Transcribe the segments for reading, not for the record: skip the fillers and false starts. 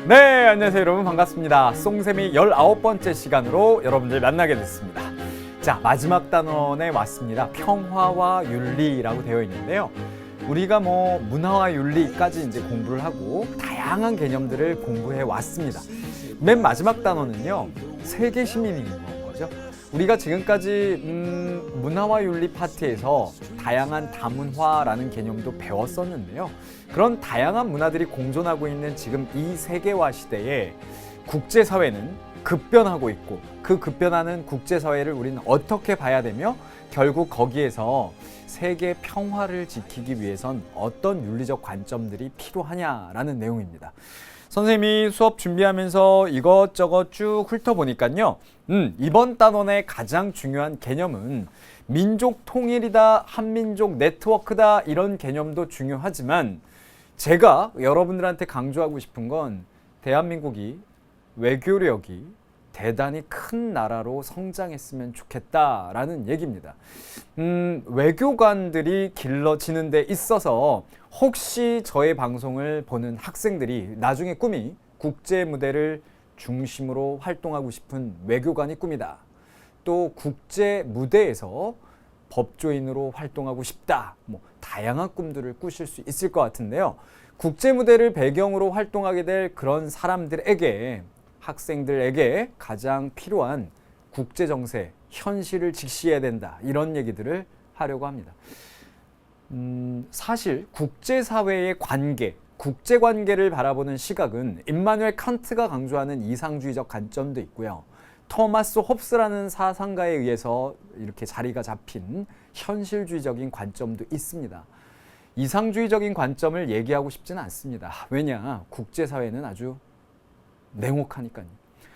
네, 안녕하세요 여러분, 반갑습니다. 송쌤이 19번째 시간으로 여러분들 만나게 됐습니다. 자, 마지막 단원에 왔습니다. 평화와 윤리라고 되어 있는데요. 우리가 문화와 윤리까지 이제 공부를 하고 다양한 개념들을 공부해 왔습니다. 맨 마지막 단원은요, 세계 시민인 거죠. 우리가 지금까지 문화와 윤리 파트에서 다양한 다문화라는 개념도 배웠었는데요. 그런 다양한 문화들이 공존하고 있는 지금 이 세계화 시대에 국제사회는 급변하고 있고, 그 급변하는 국제사회를 우리는 어떻게 봐야 되며, 결국 거기에서 세계 평화를 지키기 위해선 어떤 윤리적 관점들이 필요하냐라는 내용입니다. 선생님이 수업 준비하면서 이것저것 쭉 훑어보니까요, 이번 단원의 가장 중요한 개념은 민족 통일이다, 한민족 네트워크다, 이런 개념도 중요하지만 제가 여러분들한테 강조하고 싶은 건 대한민국이 외교력이 대단히 큰 나라로 성장했으면 좋겠다라는 얘기입니다. 외교관들이 길러지는 데 있어서 혹시 저의 방송을 보는 학생들이 나중에 꿈이 국제 무대를 중심으로 활동하고 싶은 외교관이 꿈이다, 또 국제 무대에서 법조인으로 활동하고 싶다, 다양한 꿈들을 꾸실 수 있을 것 같은데요. 국제 무대를 배경으로 활동하게 될 그런 사람들에게, 학생들에게 가장 필요한 국제 정세, 현실을 직시해야 된다, 이런 얘기들을 하려고 합니다. 사실 국제사회의 관계, 국제관계를 바라보는 시각은 임마누엘 칸트가 강조하는 이상주의적 관점도 있고요. 토마스 홉스라는 사상가에 의해서 이렇게 자리가 잡힌 현실주의적인 관점도 있습니다. 이상주의적인 관점을 얘기하고 싶지는 않습니다. 왜냐, 국제사회는 아주 냉혹하니까요.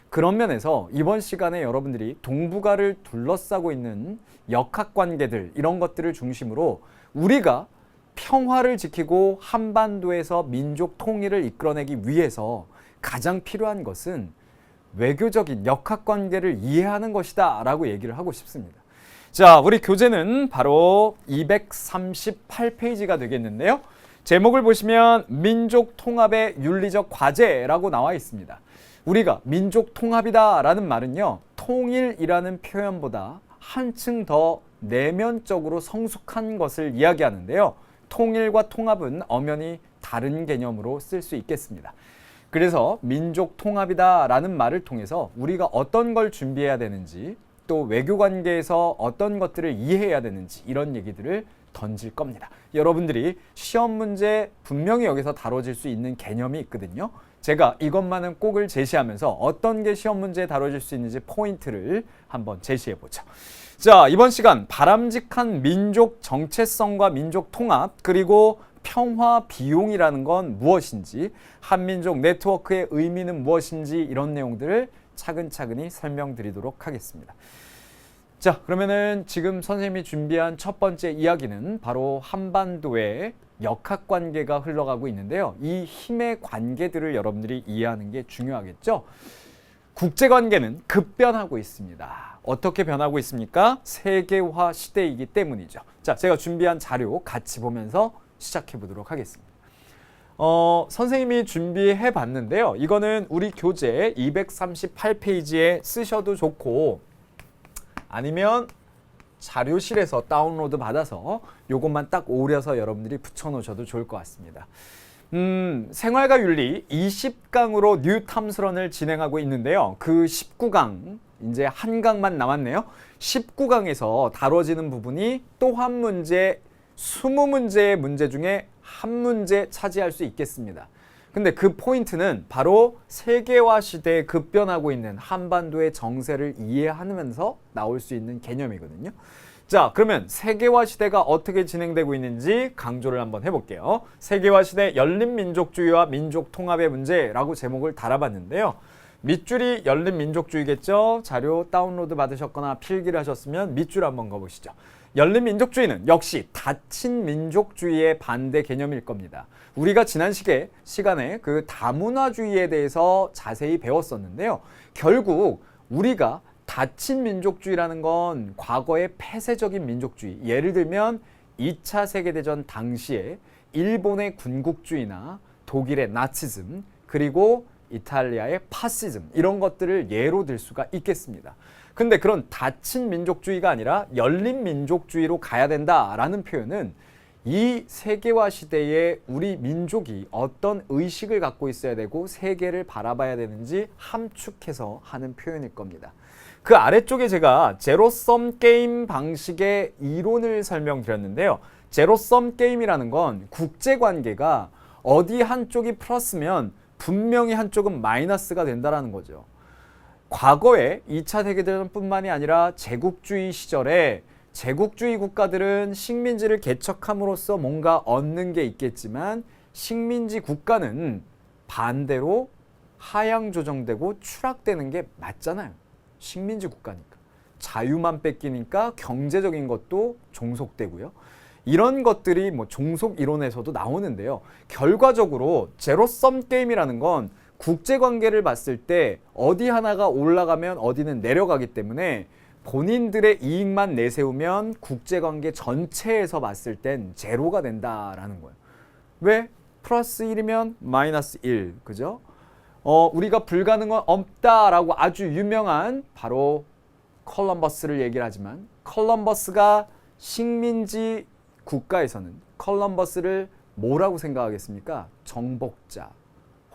그런 면에서 이번 시간에 여러분들이 동북아를 둘러싸고 있는 역학관계들, 이런 것들을 중심으로 우리가 평화를 지키고 한반도에서 민족 통일을 이끌어내기 위해서 가장 필요한 것은 외교적인 역학관계를 이해하는 것이다 라고 얘기를 하고 싶습니다. 자, 우리 교재는 바로 238페이지가 되겠는데요. 제목을 보시면 민족 통합의 윤리적 과제라고 나와 있습니다. 우리가 민족 통합이다 라는 말은요, 통일이라는 표현보다 한층 더 내면적으로 성숙한 것을 이야기하는데요. 통일과 통합은 엄연히 다른 개념으로 쓸 수 있겠습니다. 그래서 민족 통합이다 라는 말을 통해서 우리가 어떤 걸 준비해야 되는지, 또 외교관계에서 어떤 것들을 이해해야 되는지, 이런 얘기들을 던질 겁니다. 여러분들이 시험 문제 분명히 여기서 다뤄질 수 있는 개념이 있거든요. 제가 이것만은 꼭을 제시하면서 어떤 게 시험 문제에 다뤄질 수 있는지 포인트를 한번 제시해보죠. 자, 이번 시간 바람직한 민족 정체성과 민족 통합, 그리고 평화 비용이라는 건 무엇인지, 한민족 네트워크의 의미는 무엇인지, 이런 내용들을 차근차근히 설명드리도록 하겠습니다. 자, 그러면은 지금 선생님이 준비한 첫 번째 이야기는 바로 한반도의 역학관계가 흘러가고 있는데요. 이 힘의 관계들을 여러분들이 이해하는 게 중요하겠죠. 국제관계는 급변하고 있습니다. 어떻게 변하고 있습니까? 세계화 시대이기 때문이죠. 자, 제가 준비한 자료 같이 보면서 시작해 보도록 하겠습니다. 선생님이 준비해 봤는데요. 이거는 우리 교재 238페이지에 쓰셔도 좋고, 아니면 자료실에서 다운로드 받아서 요것만 딱 오려서 여러분들이 붙여놓으셔도 좋을 것 같습니다. 생활과 윤리 20강으로 뉴 탐스런을 진행하고 있는데요. 그 19강, 이제 한 강만 남았네요. 19강에서 다뤄지는 부분이 또 한 문제, 20문제의 문제 중에 한 문제 차지할 수 있겠습니다. 근데 그 포인트는 바로 세계화 시대에 급변하고 있는 한반도의 정세를 이해하면서 나올 수 있는 개념이거든요. 자, 그러면 세계화 시대가 어떻게 진행되고 있는지 강조를 한번 해볼게요. 세계화 시대 열린민족주의와 민족통합의 문제라고 제목을 달아봤는데요. 밑줄이 열린민족주의겠죠. 자료 다운로드 받으셨거나 필기를 하셨으면 밑줄 한번 가보시죠. 열린민족주의는 역시 닫힌 민족주의의 반대 개념일 겁니다. 우리가 지난 시간에 그 다문화주의에 대해서 자세히 배웠었는데요. 결국 우리가 닫힌 민족주의라는 건 과거의 폐쇄적인 민족주의, 예를 들면 2차 세계대전 당시에 일본의 군국주의나 독일의 나치즘, 그리고 이탈리아의 파시즘 이런 것들을 예로 들 수가 있겠습니다. 근데 그런 닫힌 민족주의가 아니라 열린 민족주의로 가야 된다라는 표현은 이 세계화 시대에 우리 민족이 어떤 의식을 갖고 있어야 되고 세계를 바라봐야 되는지 함축해서 하는 표현일 겁니다. 그 아래쪽에 제가 제로섬 게임 방식의 이론을 설명드렸는데요. 제로섬 게임이라는 건 국제관계가 어디 한쪽이 플러스면 분명히 한쪽은 마이너스가 된다는 거죠. 과거에 2차 세계대전뿐만이 아니라 제국주의 시절에 제국주의 국가들은 식민지를 개척함으로써 뭔가 얻는 게 있겠지만 식민지 국가는 반대로 하향 조정되고 추락되는 게 맞잖아요. 식민지 국가니까. 자유만 뺏기니까 경제적인 것도 종속되고요. 이런 것들이 뭐 종속 이론에서도 나오는데요. 결과적으로 제로섬 게임이라는 건 국제관계를 봤을 때 어디 하나가 올라가면 어디는 내려가기 때문에 본인들의 이익만 내세우면 국제관계 전체에서 봤을 땐 제로가 된다라는 거예요. 왜? 플러스 1이면 마이너스 1, 그죠? 우리가 불가능은 없다라고 아주 유명한 바로 콜럼버스를 얘기를 하지만 콜럼버스가 식민지 국가에서는 콜럼버스를 뭐라고 생각하겠습니까? 정복자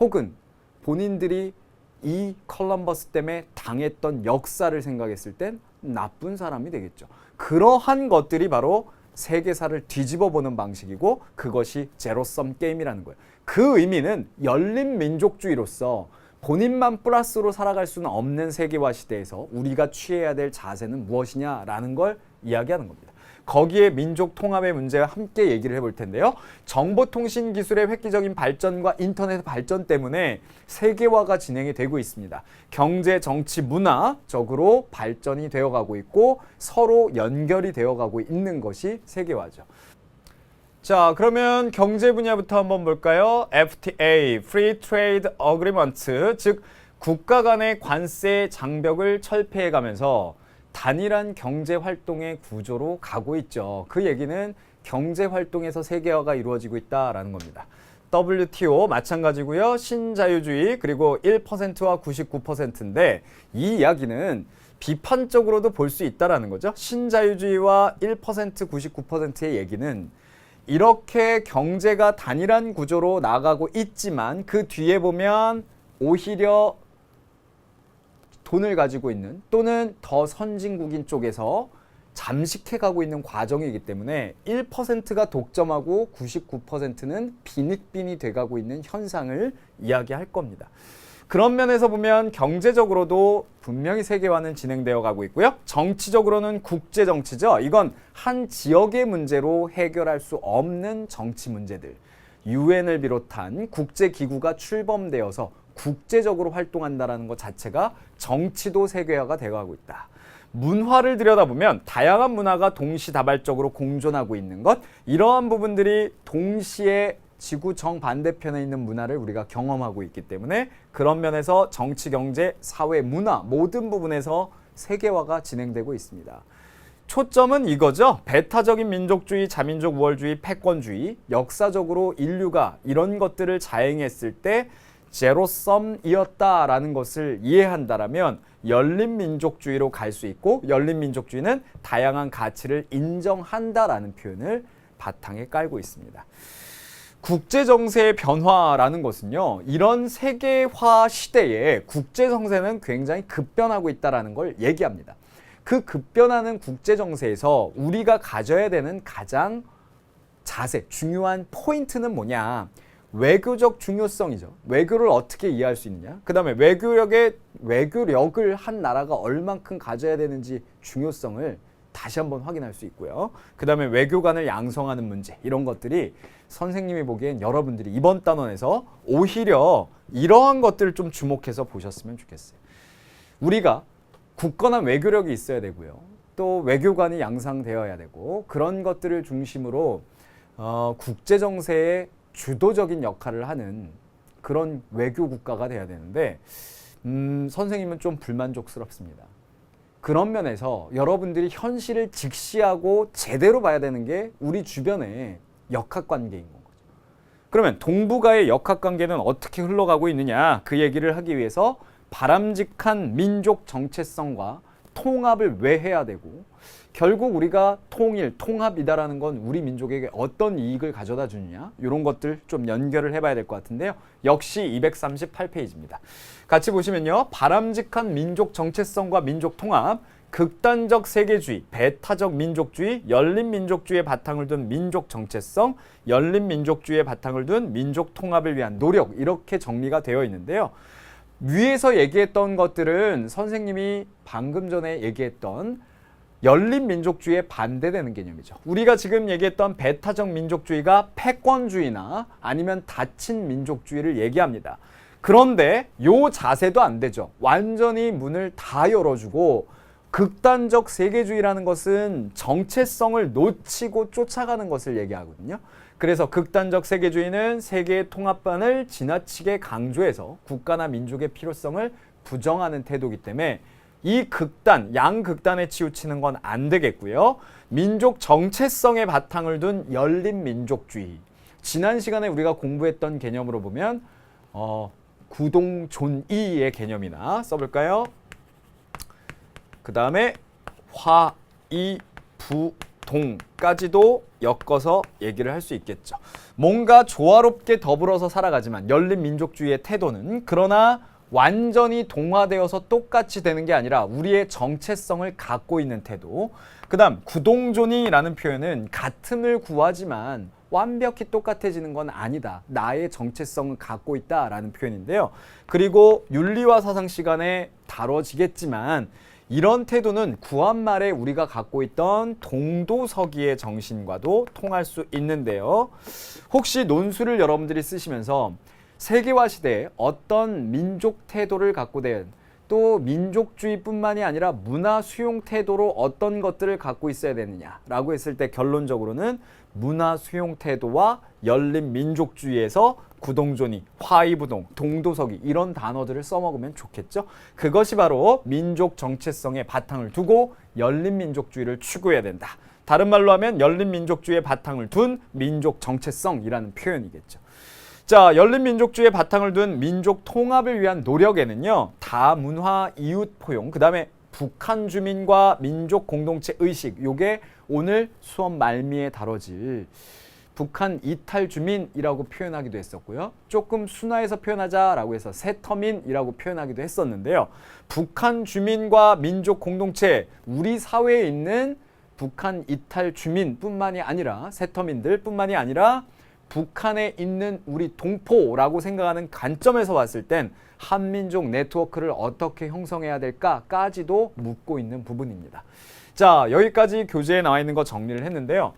혹은 본인들이 이 콜럼버스 때문에 당했던 역사를 생각했을 땐 나쁜 사람이 되겠죠. 그러한 것들이 바로 세계사를 뒤집어 보는 방식이고 그것이 제로섬 게임이라는 거예요. 그 의미는 열린 민족주의로서 본인만 플러스로 살아갈 수는 없는 세계화 시대에서 우리가 취해야 될 자세는 무엇이냐라는 걸 이야기하는 겁니다. 거기에 민족 통합의 문제와 함께 얘기를 해볼 텐데요. 정보통신 기술의 획기적인 발전과 인터넷 발전 때문에 세계화가 진행이 되고 있습니다. 경제, 정치, 문화적으로 발전이 되어가고 있고 서로 연결이 되어가고 있는 것이 세계화죠. 자, 그러면 경제 분야부터 한번 볼까요? FTA, Free Trade Agreement, 즉 국가 간의 관세 장벽을 철폐해가면서 단일한 경제 활동의 구조로 가고 있죠. 그 얘기는 경제 활동에서 세계화가 이루어지고 있다라는 겁니다. WTO 마찬가지고요. 신자유주의 그리고 1%와 99%인데 이 이야기는 비판적으로도 볼 수 있다라는 거죠. 신자유주의와 1%, 99%의 얘기는 이렇게 경제가 단일한 구조로 나가고 있지만 그 뒤에 보면 오히려 돈을 가지고 있는 또는 더 선진국인 쪽에서 잠식해가고 있는 과정이기 때문에 1%가 독점하고 99%는 빈익빈이 돼가고 있는 현상을 이야기할 겁니다. 그런 면에서 보면 경제적으로도 분명히 세계화는 진행되어 가고 있고요. 정치적으로는 국제정치죠. 이건 한 지역의 문제로 해결할 수 없는 정치 문제들. 유엔을 비롯한 국제기구가 출범되어서 국제적으로 활동한다는 것 자체가 정치도 세계화가 되어가고 있다. 문화를 들여다보면 다양한 문화가 동시다발적으로 공존하고 있는 것, 이러한 부분들이 동시에 지구 정반대편에 있는 문화를 우리가 경험하고 있기 때문에 그런 면에서 정치, 경제, 사회, 문화 모든 부분에서 세계화가 진행되고 있습니다. 초점은 이거죠. 배타적인 민족주의, 자민족 우월주의, 패권주의, 역사적으로 인류가 이런 것들을 자행했을 때 제로섬이었다라는 것을 이해한다라면 열린 민족주의로 갈 수 있고 열린 민족주의는 다양한 가치를 인정한다라는 표현을 바탕에 깔고 있습니다. 국제정세의 변화라는 것은요. 이런 세계화 시대에 국제정세는 굉장히 급변하고 있다는 걸 얘기합니다. 그 급변하는 국제정세에서 우리가 가져야 되는 가장 자세, 중요한 포인트는 뭐냐? 외교적 중요성이죠. 외교를 어떻게 이해할 수 있느냐. 그 다음에 외교력을 한 나라가 얼만큼 가져야 되는지 중요성을 다시 한번 확인할 수 있고요. 그 다음에 외교관을 양성하는 문제 이런 것들이 선생님이 보기엔 여러분들이 이번 단원에서 오히려 이러한 것들을 좀 주목해서 보셨으면 좋겠어요. 우리가 굳건한 외교력이 있어야 되고요. 또 외교관이 양성되어야 되고 그런 것들을 중심으로 국제정세에 주도적인 역할을 하는 그런 외교 국가가 돼야 되는데 선생님은 좀 불만족스럽습니다. 그런 면에서 여러분들이 현실을 직시하고 제대로 봐야 되는 게 우리 주변의 역학관계인 거죠. 그러면 동북아의 역학관계는 어떻게 흘러가고 있느냐, 그 얘기를 하기 위해서 바람직한 민족 정체성과 통합을 왜 해야 되고, 결국 우리가 통일, 통합이다라는 건 우리 민족에게 어떤 이익을 가져다 주느냐, 이런 것들 좀 연결을 해봐야 될 것 같은데요. 역시 238페이지입니다. 같이 보시면요. 바람직한 민족 정체성과 민족 통합, 극단적 세계주의, 배타적 민족주의, 열린 민족주의의 바탕을 둔 민족 정체성, 열린 민족주의의 바탕을 둔 민족 통합을 위한 노력, 이렇게 정리가 되어 있는데요. 위에서 얘기했던 것들은 선생님이 방금 전에 얘기했던 열린 민족주의에 반대되는 개념이죠. 우리가 지금 얘기했던 배타적 민족주의가 패권주의나 아니면 닫힌 민족주의를 얘기합니다. 그런데 요 자세도 안 되죠. 완전히 문을 다 열어주고, 극단적 세계주의라는 것은 정체성을 놓치고 쫓아가는 것을 얘기하거든요. 그래서 극단적 세계주의는 세계의 통합반을 지나치게 강조해서 국가나 민족의 필요성을 부정하는 태도이기 때문에 이 극단, 양극단에 치우치는 건 안 되겠고요. 민족 정체성의 바탕을 둔 열린 민족주의. 지난 시간에 우리가 공부했던 개념으로 보면 구동존이의 개념이나 써볼까요? 그 다음에 화이부동까지도 엮어서 얘기를 할 수 있겠죠. 뭔가 조화롭게 더불어서 살아가지만 열린 민족주의의 태도는, 그러나 완전히 동화되어서 똑같이 되는 게 아니라 우리의 정체성을 갖고 있는 태도. 그 다음 구동존이라는 표현은 같음을 구하지만 완벽히 똑같아지는 건 아니다. 나의 정체성을 갖고 있다라는 표현인데요. 그리고 윤리와 사상 시간에 다뤄지겠지만 이런 태도는 구한말에 우리가 갖고 있던 동도서기의 정신과도 통할 수 있는데요. 혹시 논술을 여러분들이 쓰시면서 세계화 시대에 어떤 민족 태도를 갖고 된, 또 민족주의뿐만이 아니라 문화 수용 태도로 어떤 것들을 갖고 있어야 되느냐라고 했을 때 결론적으로는 문화 수용 태도와 열린 민족주의에서 구동존이, 화이부동, 동도서기 이런 단어들을 써먹으면 좋겠죠. 그것이 바로 민족 정체성의 바탕을 두고 열린 민족주의를 추구해야 된다. 다른 말로 하면 열린 민족주의의 바탕을 둔 민족 정체성이라는 표현이겠죠. 자, 열린 민족주의의 바탕을 둔 민족 통합을 위한 노력에는요, 다문화 이웃 포용, 그 다음에 북한 주민과 민족 공동체 의식, 요게 오늘 수업 말미에 다뤄질 북한 이탈 주민이라고 표현하기도 했었고요. 조금 순화해서 표현하자라고 해서 세터민이라고 표현하기도 했었는데요. 북한 주민과 민족 공동체, 우리 사회에 있는 북한 이탈 주민뿐만이 아니라 세터민들뿐만이 아니라 북한에 있는 우리 동포라고 생각하는 관점에서 봤을 땐 한민족 네트워크를 어떻게 형성해야 될까까지도 묻고 있는 부분입니다. 자, 여기까지 교재에 나와 있는 거 정리를 했는데요.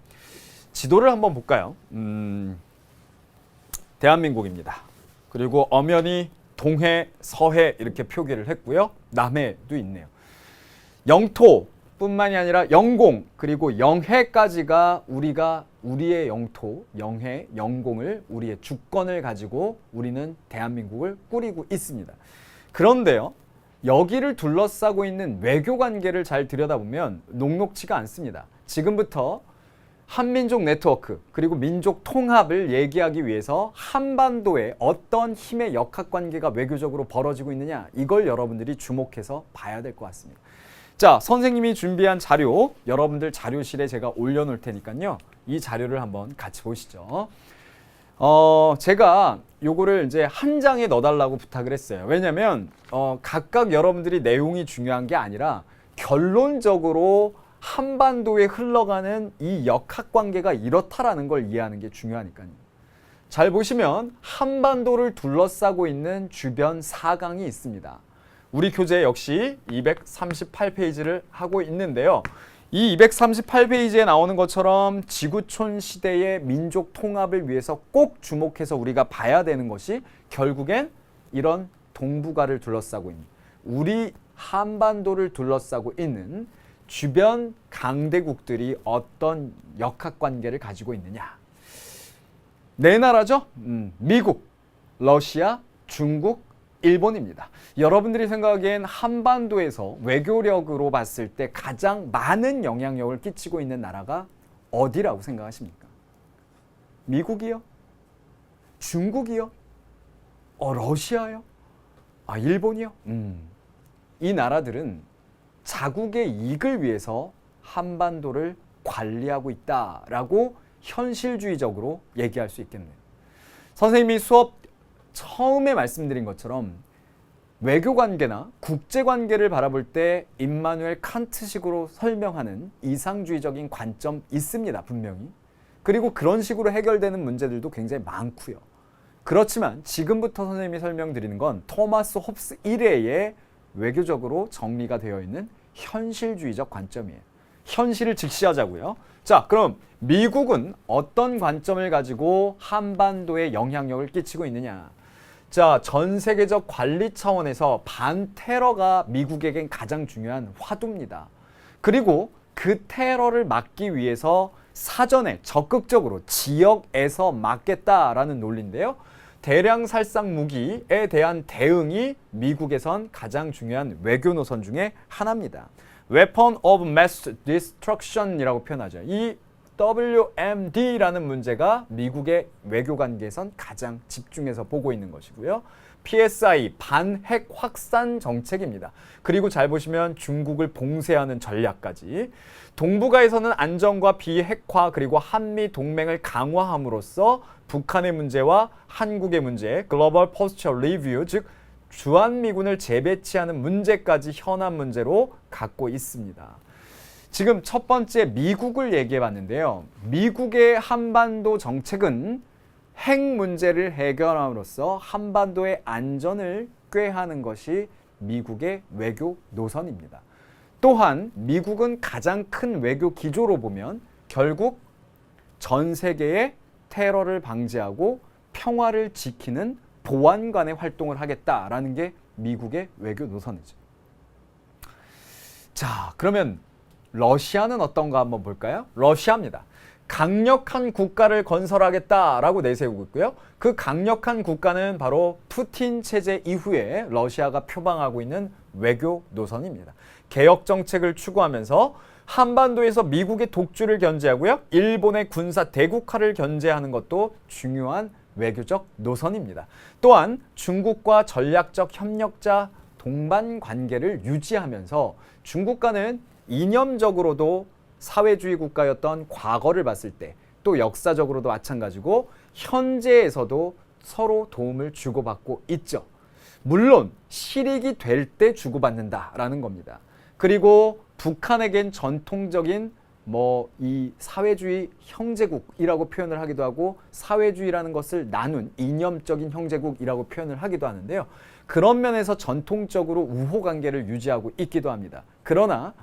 지도를 한번 볼까요? 대한민국입니다. 그리고 엄연히 동해, 서해 이렇게 표기를 했고요. 남해도 있네요. 영토뿐만이 아니라 영공, 그리고 영해까지가 우리의 영토, 영해, 영공을, 우리의 주권을 가지고 우리는 대한민국을 꾸리고 있습니다. 그런데요, 여기를 둘러싸고 있는 외교 관계를 잘 들여다보면 녹록치가 않습니다. 지금부터 한민족 네트워크, 그리고 민족 통합을 얘기하기 위해서 한반도에 어떤 힘의 역학관계가 외교적으로 벌어지고 있느냐, 이걸 여러분들이 주목해서 봐야 될 것 같습니다. 자, 선생님이 준비한 자료, 여러분들 자료실에 제가 올려놓을 테니까요. 이 자료를 한번 같이 보시죠. 제가 요거를 이제 한 장에 넣어달라고 부탁을 했어요. 왜냐면 각각 여러분들이 내용이 중요한 게 아니라 결론적으로 한반도에 흘러가는 이 역학관계가 이렇다라는 걸 이해하는 게 중요하니까요. 잘 보시면 한반도를 둘러싸고 있는 주변 사강이 있습니다. 우리 교재 역시 238페이지를 하고 있는데요. 이 238페이지에 나오는 것처럼 지구촌 시대의 민족 통합을 위해서 꼭 주목해서 우리가 봐야 되는 것이 결국엔 이런 동북아를 둘러싸고 있는, 우리 한반도를 둘러싸고 있는 주변 강대국들이 어떤 역학관계를 가지고 있느냐. 네 나라죠? 미국, 러시아, 중국, 일본입니다. 여러분들이 생각하기엔 한반도에서 외교력으로 봤을 때 가장 많은 영향력을 끼치고 있는 나라가 어디라고 생각하십니까? 미국이요? 중국이요? 러시아요? 일본이요? 이 나라들은 자국의 이익을 위해서 한반도를 관리하고 있다라고 현실주의적으로 얘기할 수 있겠네요. 선생님이 수업 처음에 말씀드린 것처럼 외교관계나 국제관계를 바라볼 때 임마누엘 칸트식으로 설명하는 이상주의적인 관점 있습니다. 분명히. 그리고 그런 식으로 해결되는 문제들도 굉장히 많고요. 그렇지만 지금부터 선생님이 설명드리는 건 토마스 홉스 이래의 외교적으로 정리가 되어 있는 현실주의적 관점이에요. 현실을 직시하자고요. 자, 그럼 미국은 어떤 관점을 가지고 한반도에 영향력을 끼치고 있느냐? 자, 전 세계적 관리 차원에서 반테러가 미국에겐 가장 중요한 화두입니다. 그리고 그 테러를 막기 위해서 사전에 적극적으로 지역에서 막겠다라는 논리인데요. 대량 살상 무기에 대한 대응이 미국에선 가장 중요한 외교 노선 중에 하나입니다. Weapon of Mass Destruction이라고 표현하죠. 이 WMD라는 문제가 미국의 외교 관계에선 가장 집중해서 보고 있는 것이고요. PSI, 반핵 확산 정책입니다. 그리고 잘 보시면 중국을 봉쇄하는 전략까지. 동북아에서는 안정과 비핵화 그리고 한미 동맹을 강화함으로써 북한의 문제와 한국의 문제, 글로벌 포스처 리뷰, 즉 주한미군을 재배치하는 문제까지 현안 문제로 갖고 있습니다. 지금 첫 번째 미국을 얘기해 봤는데요. 미국의 한반도 정책은 핵 문제를 해결함으로써 한반도의 안전을 꾀하는 것이 미국의 외교 노선입니다. 또한 미국은 가장 큰 외교 기조로 보면 결국 전 세계의 테러를 방지하고 평화를 지키는 보안관의 활동을 하겠다라는 게 미국의 외교 노선이죠. 자, 그러면 러시아는 어떤가 한번 볼까요? 러시아입니다. 강력한 국가를 건설하겠다라고 내세우고 있고요. 그 강력한 국가는 바로 푸틴 체제 이후에 러시아가 표방하고 있는 외교 노선입니다. 개혁 정책을 추구하면서 한반도에서 미국의 독주를 견제하고요. 일본의 군사 대국화를 견제하는 것도 중요한 외교적 노선입니다. 또한 중국과 전략적 협력자 동반 관계를 유지하면서 중국과는 이념적으로도 사회주의 국가였던 과거를 봤을 때 또 역사적으로도 마찬가지고 현재에서도 서로 도움을 주고받고 있죠. 물론 실익이 될 때 주고받는다라는 겁니다. 그리고 북한에겐 전통적인 이 사회주의 형제국이라고 표현을 하기도 하고 사회주의라는 것을 나눈 이념적인 형제국이라고 표현을 하기도 하는데요. 그런 면에서 전통적으로 우호 관계를 유지하고 있기도 합니다. 그러나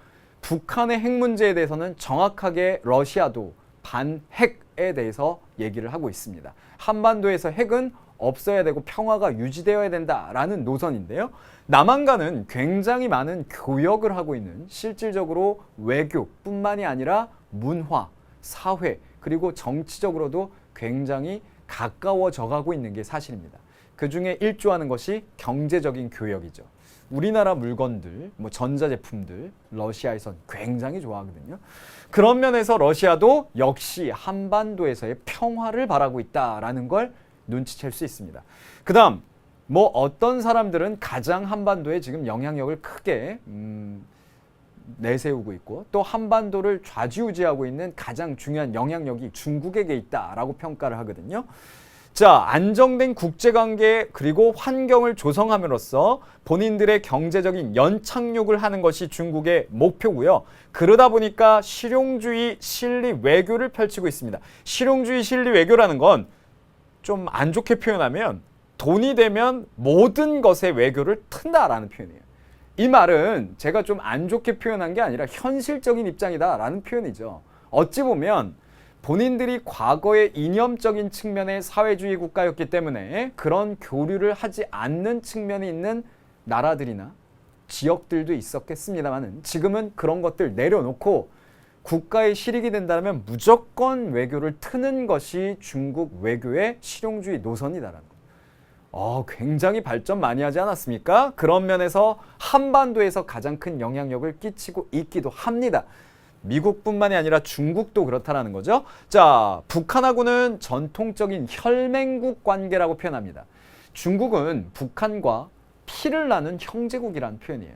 북한의 핵 문제에 대해서는 정확하게 러시아도 반핵에 대해서 얘기를 하고 있습니다. 한반도에서 핵은 없어야 되고 평화가 유지되어야 된다라는 노선인데요. 남한과는 굉장히 많은 교역을 하고 있는 실질적으로 외교뿐만이 아니라 문화, 사회 그리고 정치적으로도 굉장히 가까워져 가고 있는 게 사실입니다. 그중에 일조하는 것이 경제적인 교역이죠. 우리나라 물건들, 전자제품들 러시아에선 굉장히 좋아하거든요. 그런 면에서 러시아도 역시 한반도에서의 평화를 바라고 있다라는 걸 눈치챌 수 있습니다. 그 다음 어떤 사람들은 가장 한반도에 지금 영향력을 크게 내세우고 있고 또 한반도를 좌지우지하고 있는 가장 중요한 영향력이 중국에게 있다라고 평가를 하거든요. 자, 안정된 국제관계 그리고 환경을 조성함으로써 본인들의 경제적인 연착륙을 하는 것이 중국의 목표고요. 그러다 보니까 실용주의 실리 외교를 펼치고 있습니다. 실용주의 실리 외교라는 건 좀 안 좋게 표현하면 돈이 되면 모든 것에 외교를 튼다라는 표현이에요. 이 말은 제가 좀 안 좋게 표현한 게 아니라 현실적인 입장이다라는 표현이죠. 어찌 보면 본인들이 과거의 이념적인 측면의 사회주의 국가였기 때문에 그런 교류를 하지 않는 측면이 있는 나라들이나 지역들도 있었겠습니다만 지금은 그런 것들 내려놓고 국가의 실익이 된다면 무조건 외교를 트는 것이 중국 외교의 실용주의 노선이다라는 거예요. 굉장히 발전 많이 하지 않았습니까? 그런 면에서 한반도에서 가장 큰 영향력을 끼치고 있기도 합니다. 미국뿐만이 아니라 중국도 그렇다라는 거죠. 자, 북한하고는 전통적인 혈맹국 관계라고 표현합니다. 중국은 북한과 피를 나눈 형제국이라는 표현이에요.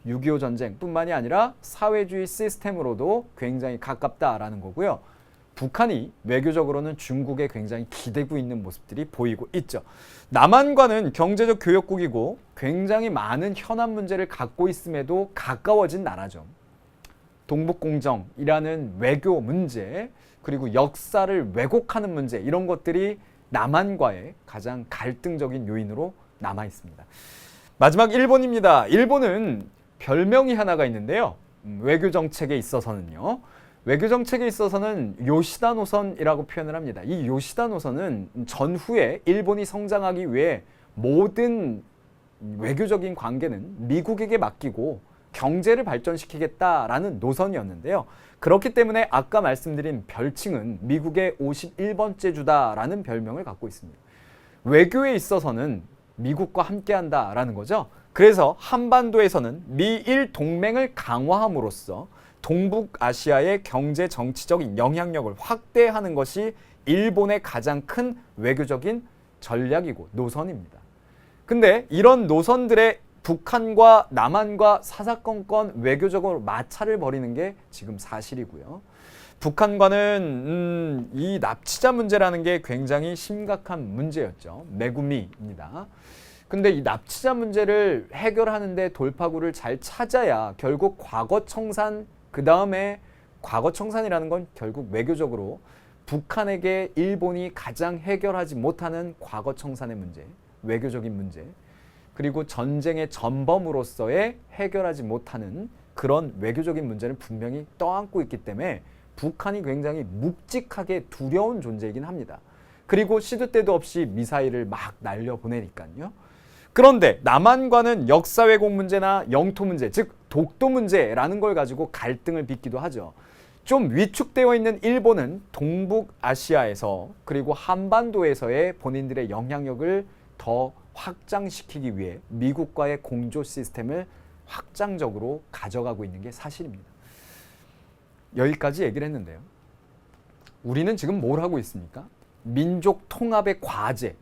6.25 전쟁뿐만이 아니라 사회주의 시스템으로도 굉장히 가깝다라는 거고요. 북한이 외교적으로는 중국에 굉장히 기대고 있는 모습들이 보이고 있죠. 남한과는 경제적 교역국이고 굉장히 많은 현안 문제를 갖고 있음에도 가까워진 나라죠. 동북공정이라는 외교 문제, 그리고 역사를 왜곡하는 문제, 이런 것들이 남한과의 가장 갈등적인 요인으로 남아 있습니다. 마지막 일본입니다. 일본은 별명이 하나가 있는데요. 외교 정책에 있어서는요. 외교 정책에 있어서는 요시다 노선이라고 표현을 합니다. 이 요시다 노선은 전후에 일본이 성장하기 위해 모든 외교적인 관계는 미국에게 맡기고 경제를 발전시키겠다라는 노선이었는데요. 그렇기 때문에 아까 말씀드린 별칭은 미국의 51번째 주다라는 별명을 갖고 있습니다. 외교에 있어서는 미국과 함께한다라는 거죠. 그래서 한반도에서는 미일 동맹을 강화함으로써 동북아시아의 경제 정치적인 영향력을 확대하는 것이 일본의 가장 큰 외교적인 전략이고 노선입니다. 근데 이런 노선들의 북한과 남한과 사사건건 외교적으로 마찰을 벌이는 게 지금 사실이고요. 북한과는 이 납치자 문제라는 게 굉장히 심각한 문제였죠. 매구미입니다. 근데 이 납치자 문제를 해결하는데 돌파구를 잘 찾아야 결국 과거청산, 그 다음에 과거청산이라는 건 결국 외교적으로 북한에게 일본이 가장 해결하지 못하는 과거청산의 문제, 외교적인 문제, 그리고 전쟁의 전범으로서의 해결하지 못하는 그런 외교적인 문제는 분명히 떠안고 있기 때문에 북한이 굉장히 묵직하게 두려운 존재이긴 합니다. 그리고 시도 때도 없이 미사일을 막 날려보내니까요. 그런데 남한과는 역사 왜곡 문제나 영토 문제, 즉 독도 문제라는 걸 가지고 갈등을 빚기도 하죠. 좀 위축되어 있는 일본은 동북아시아에서 그리고 한반도에서의 본인들의 영향력을 더 확장시키기 위해 미국과의 공조 시스템을 확장적으로 가져가고 있는 게 사실입니다. 여기까지 얘기를 했는데요. 우리는 지금 뭘 하고 있습니까? 민족 통합의 과제,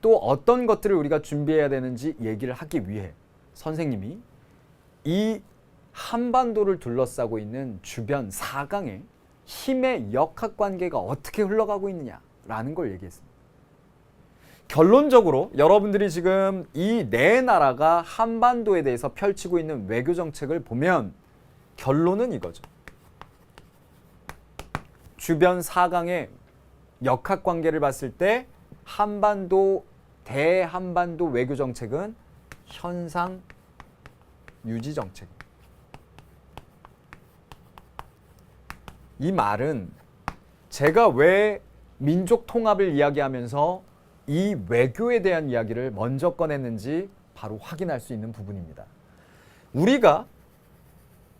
또 어떤 것들을 우리가 준비해야 되는지 얘기를 하기 위해 선생님이 이 한반도를 둘러싸고 있는 주변 4강의 힘의 역학관계가 어떻게 흘러가고 있느냐라는 걸 얘기했습니다. 결론적으로 여러분들이 지금 이 네 나라가 한반도에 대해서 펼치고 있는 외교 정책을 보면 결론은 이거죠. 주변 4강의 역학관계를 봤을 때 한반도, 대한반도 외교 정책은 현상 유지 정책. 이 말은 제가 왜 민족 통합을 이야기하면서 이 외교에 대한 이야기를 먼저 꺼냈는지 바로 확인할 수 있는 부분입니다. 우리가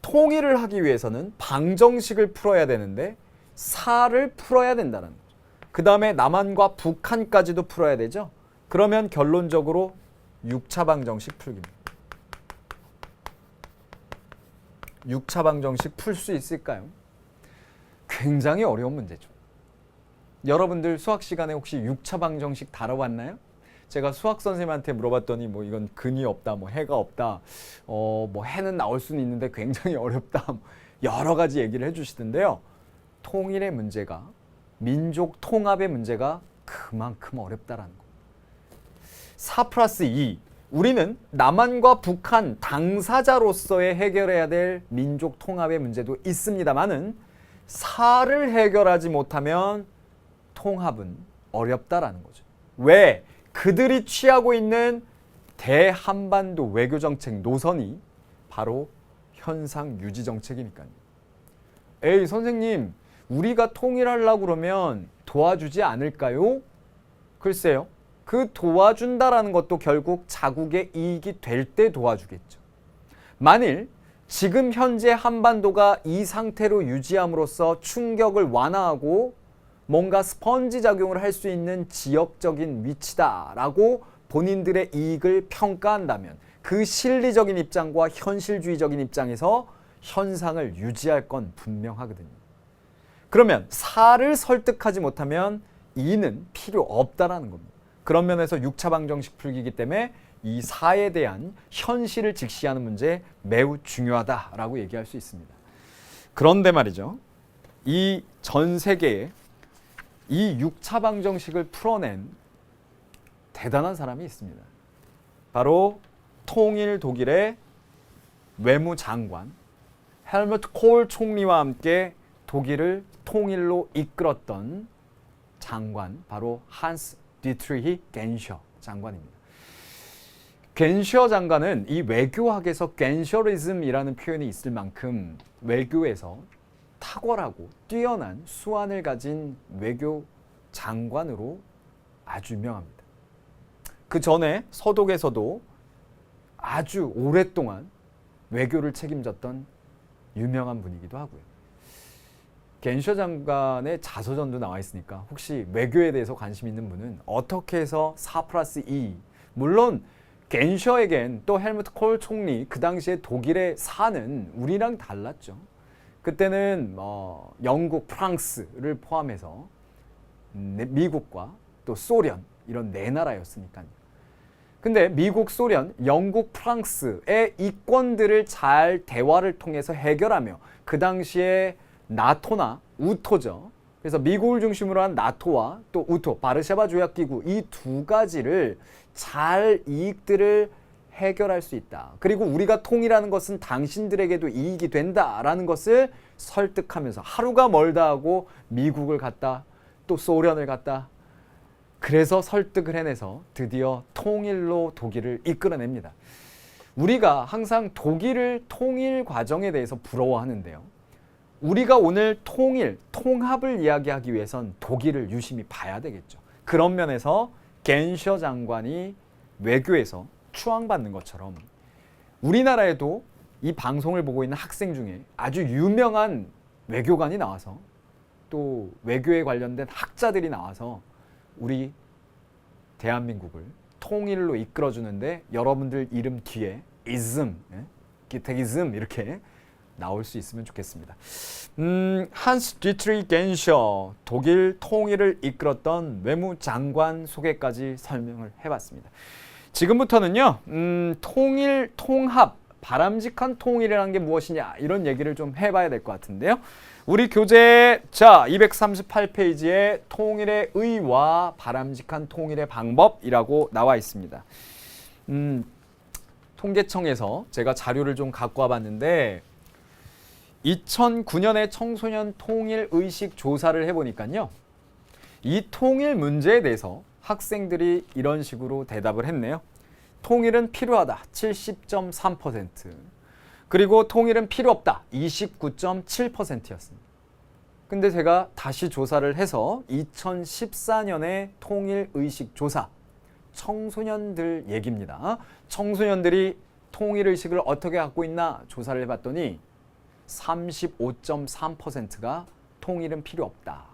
통일을 하기 위해서는 방정식을 풀어야 되는데 사를 풀어야 된다는 거죠. 그 다음에 남한과 북한까지도 풀어야 되죠. 그러면 결론적으로 6차 방정식 풀기입니다. 6차 방정식 풀 수 있을까요? 굉장히 어려운 문제죠. 여러분들 수학 시간에 혹시 6차 방정식 다뤄봤나요? 제가 수학 선생님한테 물어봤더니 뭐 이건 근이 없다, 뭐 해가 없다, 뭐 해는 나올 수는 있는데 굉장히 어렵다, 뭐 여러 가지 얘기를 해주시던데요. 통일의 문제가, 민족 통합의 문제가 그만큼 어렵다라는 거. 4+2. 우리는 남한과 북한 당사자로서의 해결해야 될 민족 통합의 문제도 있습니다만은 4를 해결하지 못하면 통합은 어렵다라는 거죠. 왜? 그들이 취하고 있는 대한반도 외교정책 노선이 바로 현상 유지 정책이니까요. 에이 선생님, 우리가 통일하려고 그러면 도와주지 않을까요? 글쎄요. 그 도와준다라는 것도 결국 자국의 이익이 될 때 도와주겠죠. 만일 지금 현재 한반도가 이 상태로 유지함으로써 충격을 완화하고 뭔가 스펀지 작용을 할 수 있는 지역적인 위치다라고 본인들의 이익을 평가한다면 그 실리적인 입장과 현실주의적인 입장에서 현상을 유지할 건 분명하거든요. 그러면 사를 설득하지 못하면 이는 필요 없다라는 겁니다. 그런 면에서 6차 방정식 풀기이기 때문에 이 사에 대한 현실을 직시하는 문제 매우 중요하다라고 얘기할 수 있습니다. 그런데 말이죠. 이 전 세계에 이 6차 방정식을 풀어낸 대단한 사람이 있습니다. 바로 통일 독일의 외무장관 헬무트 콜 총리와 함께 독일을 통일로 이끌었던 장관, 바로 한스 디트리히 겐셔 장관입니다. 겐셔 장관은 이 외교학에서 겐셔리즘이라는 표현이 있을 만큼 외교에서 탁월하고 뛰어난 수완을 가진 외교 장관으로 아주 유명합니다. 그 전에 서독에서도 아주 오랫동안 외교를 책임졌던 유명한 분이기도 하고요. 겐셔 장관의 자서전도 나와 있으니까 혹시 외교에 대해서 관심 있는 분은 어떻게 해서 4+2 물론 겐셔에겐 또 헬무트 콜 총리 그 당시에 독일의 사는 우리랑 달랐죠. 그때는 영국, 프랑스를 포함해서 미국과 또 소련 이런 네 나라였으니까요. 근데 미국, 소련, 영국, 프랑스의 이권들을 잘 대화를 통해서 해결하며 그 당시에 나토나 우토죠. 그래서 미국을 중심으로 한 나토와 또 우토, 바르샤바 조약기구 이 두 가지를 잘 이익들을 해결할 수 있다. 그리고 우리가 통일하는 것은 당신들에게도 이익이 된다라는 것을 설득하면서 하루가 멀다 하고 미국을 갔다 또 소련을 갔다 그래서 설득을 해내서 드디어 통일로 독일을 이끌어냅니다. 우리가 항상 독일을 통일 과정에 대해서 부러워하는데요. 우리가 오늘 통일, 통합을 이야기하기 위해선 독일을 유심히 봐야 되겠죠. 그런 면에서 겐셔 장관이 외교에서 추앙받는 것처럼 우리나라에도 이 방송을 보고 있는 학생 중에 아주 유명한 외교관이 나와서 또 외교에 관련된 학자들이 나와서 우리 대한민국을 통일로 이끌어주는데 여러분들 이름 뒤에 ism, 기택이즘 이렇게 나올 수 있으면 좋겠습니다. 한스 디트리 겐셔 독일 통일을 이끌었던 외무장관 소개까지 설명을 해봤습니다. 지금부터는요, 통일, 통합, 바람직한 통일이라는 게 무엇이냐 이런 얘기를 좀 해봐야 될 것 같은데요. 우리 교재 자 238페이지에 통일의 의와 바람직한 통일의 방법이라고 나와 있습니다. 통계청에서 제가 자료를 좀 갖고 와봤는데 2009년에 청소년 통일 의식 조사를 해보니까요. 이 통일 문제에 대해서 학생들이 이런 식으로 대답을 했네요. 통일은 필요하다 70.3%, 그리고 통일은 필요 없다 29.7%였습니다. 근데 제가 다시 조사를 해서 2014년에 통일 의식 조사 청소년들 얘기입니다. 청소년들이 통일 의식을 어떻게 갖고 있나 조사를 해봤더니 35.3%가 통일은 필요 없다.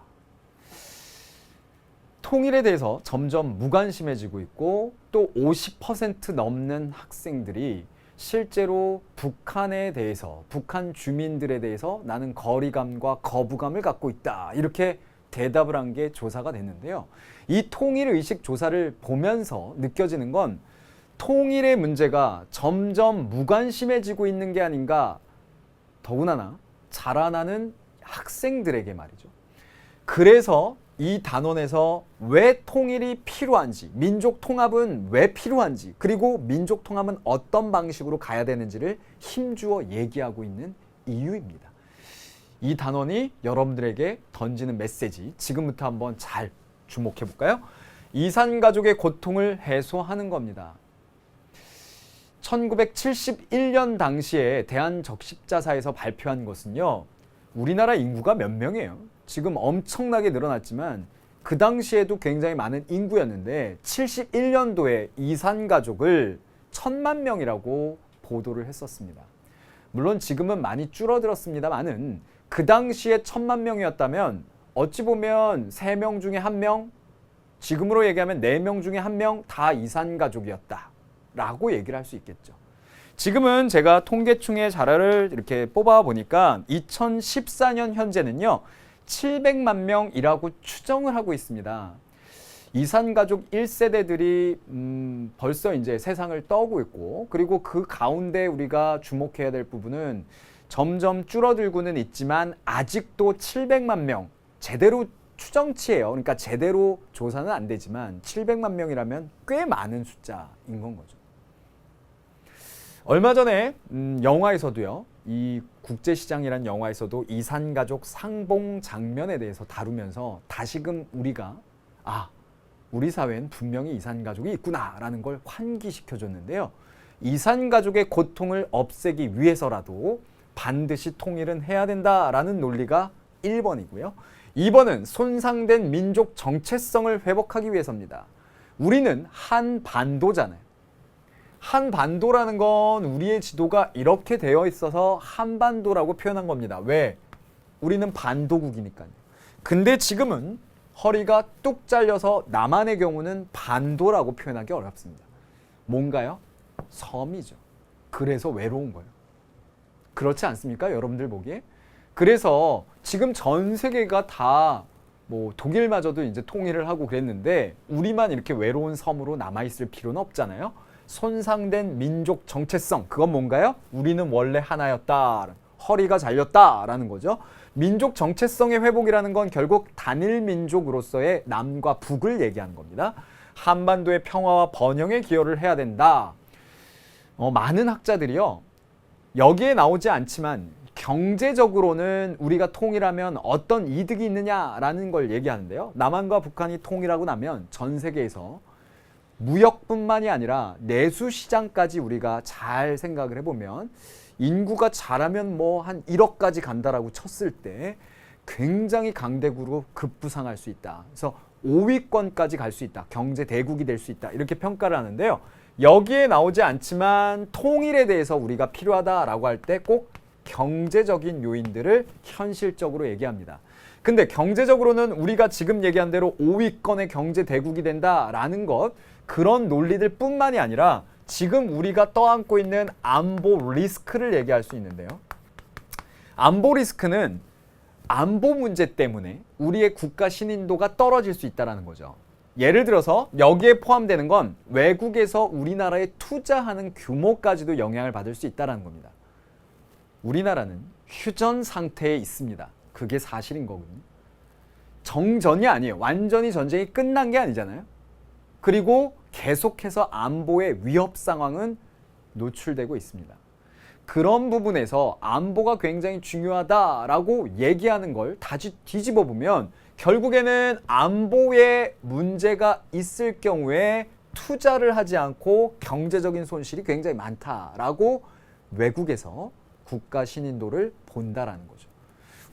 통일에 대해서 점점 무관심해지고 있고 또 50% 넘는 학생들이 실제로 북한에 대해서, 북한 주민들에 대해서 나는 거리감과 거부감을 갖고 있다. 이렇게 대답을 한 게 조사가 됐는데요. 이 통일의식 조사를 보면서 느껴지는 건 통일의 문제가 점점 무관심해지고 있는 게 아닌가, 더군다나 자라나는 학생들에게 말이죠. 그래서 이 단원에서 왜 통일이 필요한지, 민족 통합은 왜 필요한지, 그리고 민족 통합은 어떤 방식으로 가야 되는지를 힘주어 얘기하고 있는 이유입니다. 이 단원이 여러분들에게 던지는 메시지, 지금부터 한번 잘 주목해 볼까요? 이산가족의 고통을 해소하는 겁니다. 1971년 당시에 대한적십자사에서 발표한 것은요, 우리나라 인구가 몇 명이에요? 지금 엄청나게 늘어났지만 그 당시에도 굉장히 많은 인구였는데 71년도에 이산가족을 1000만 명이라고 보도를 했었습니다. 물론 지금은 많이 줄어들었습니다만은 그 당시에 1000만 명이었다면 어찌 보면 3명 중에 1명, 지금으로 얘기하면 4명 중에 1명 다 이산가족이었다 라고 얘기를 할 수 있겠죠. 지금은 제가 통계청의 자료를 이렇게 뽑아 보니까 2014년 현재는요 700만 명이라고 추정을 하고 있습니다. 이산가족 1세대들이 벌써 이제 세상을 떠오고 있고, 그리고 그 가운데 우리가 주목해야 될 부분은 점점 줄어들고는 있지만 아직도 700만 명, 제대로 추정치예요. 그러니까 제대로 조사는 안 되지만 700만 명이라면 꽤 많은 숫자인 건 거죠. 얼마 전에 영화에서도요, 이 국제시장이란 영화에서도 이산가족 상봉 장면에 대해서 다루면서 다시금 우리가 우리 사회엔 분명히 이산가족이 있구나라는 걸 환기시켜줬는데요. 이산가족의 고통을 없애기 위해서라도 반드시 통일은 해야 된다라는 논리가 1번이고요. 2번은 손상된 민족 정체성을 회복하기 위해서입니다. 우리는 한반도잖아요. 한반도라는 건 우리의 지도가 이렇게 되어 있어서 한반도라고 표현한 겁니다. 왜? 우리는 반도국이니까요. 근데 지금은 허리가 뚝 잘려서 남한의 경우는 반도라고 표현하기 어렵습니다. 뭔가요? 섬이죠. 그래서 외로운 거예요. 그렇지 않습니까? 여러분들 보기에? 그래서 지금 전 세계가 다 독일마저도 이제 통일을 하고 그랬는데 우리만 이렇게 외로운 섬으로 남아있을 필요는 없잖아요. 손상된 민족 정체성, 그건 뭔가요? 우리는 원래 하나였다. 허리가 잘렸다라는 거죠. 민족 정체성의 회복이라는 건 결국 단일 민족으로서의 남과 북을 얘기하는 겁니다. 한반도의 평화와 번영에 기여를 해야 된다. 많은 학자들이요, 여기에 나오지 않지만 경제적으로는 우리가 통일하면 어떤 이득이 있느냐라는 걸 얘기하는데요. 남한과 북한이 통일하고 나면 전 세계에서 무역뿐만이 아니라 내수 시장까지 우리가 잘 생각을 해보면 인구가 잘하면 한 1억까지 간다라고 쳤을 때 굉장히 강대국으로 급부상할 수 있다. 그래서 5위권까지 갈 수 있다. 경제 대국이 될 수 있다. 이렇게 평가를 하는데요. 여기에 나오지 않지만 통일에 대해서 우리가 필요하다라고 할 때 꼭 경제적인 요인들을 현실적으로 얘기합니다. 근데 경제적으로는 우리가 지금 얘기한 대로 5위권의 경제 대국이 된다라는 것, 그런 논리들 뿐만이 아니라 지금 우리가 떠안고 있는 안보 리스크를 얘기할 수 있는데요. 안보 리스크는 안보 문제 때문에 우리의 국가 신인도가 떨어질 수 있다는 거죠. 예를 들어서 여기에 포함되는 건 외국에서 우리나라에 투자하는 규모까지도 영향을 받을 수 있다는 겁니다. 우리나라는 휴전 상태에 있습니다. 그게 사실인 거거든요. 정전이 아니에요. 완전히 전쟁이 끝난 게 아니잖아요. 그리고 계속해서 안보의 위협 상황은 노출되고 있습니다. 그런 부분에서 안보가 굉장히 중요하다라고 얘기하는 걸 다시 뒤집어 보면 결국에는 안보에 문제가 있을 경우에 투자를 하지 않고 경제적인 손실이 굉장히 많다라고 외국에서 국가 신인도를 본다라는 거죠.